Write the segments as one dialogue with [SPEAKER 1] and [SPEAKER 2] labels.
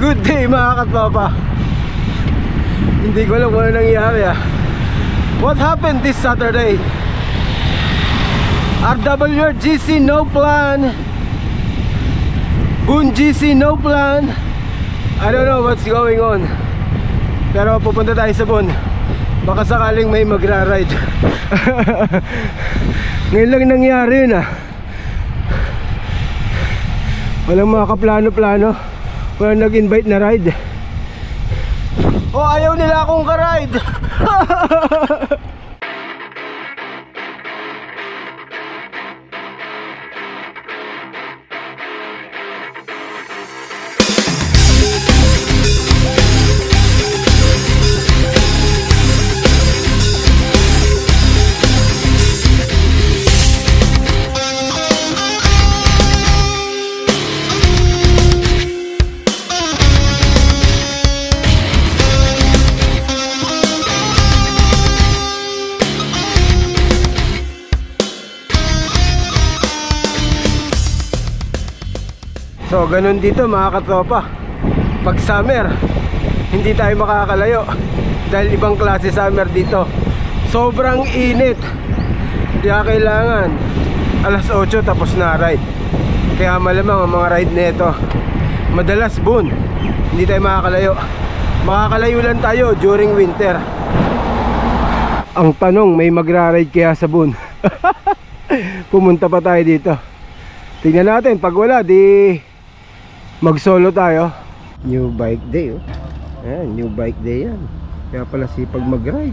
[SPEAKER 1] Good day mga katropa. Hindi ko alam kung ano nangyari What happened this Saturday? RWR GC no plan. Boon GC no plan. I don't know what's going on. Pero pupunta tayo sa Boon. Baka sakaling may magra-ride. Ngayon lang nangyari yun Walang mga kaplano-plano. Walang nag-invite na ride. Oh, ayaw nila akong ka-ride. So ganun dito mga katropa. Pag summer, hindi tayo makakalayo dahil ibang klase summer dito. Sobrang init. Kaya kailangan alas 8 tapos na ride. Kaya malamang ang mga ride nito madalas Boon. Hindi tayo makakalayo. Makakalayo lang tayo during winter. Ang tanong, may magra-ride kaya sa Boon? Pumunta pa tayo dito. Tingnan natin, pag wala di mag-solo tayo. New bike day Ayan, new bike day yan. Kaya pala sipag mag-ride.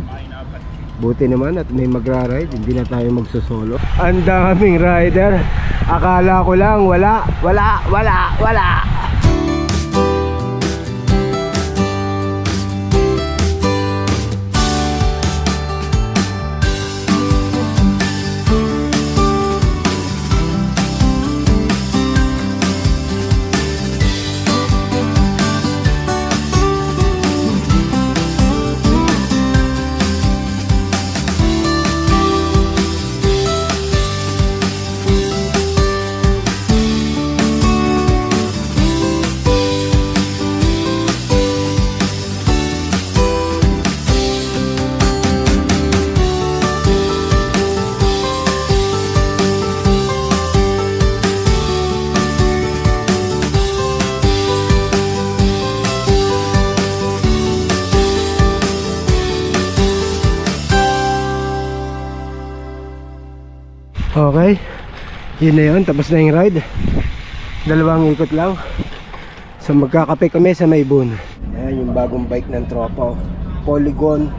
[SPEAKER 1] Buti naman at may magra-ride, hindi na tayo magsusolo. Ang daming rider. Akala ko lang wala. Okay, yun na yun, tapos na yung ride. Dalawang ikot lang. So magkakape kami sa may Boon. Ayan yung bagong bike ng tropa Polygon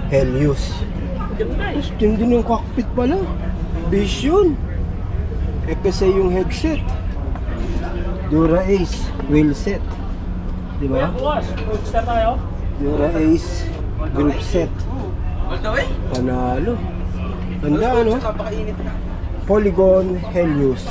[SPEAKER 1] Helios. Tapos din yung cockpit pala. Vision FSA yung headset. Dura Ace wheel set. Diba? Dura Ace group set. Panalo. Ganda Polygon Helios.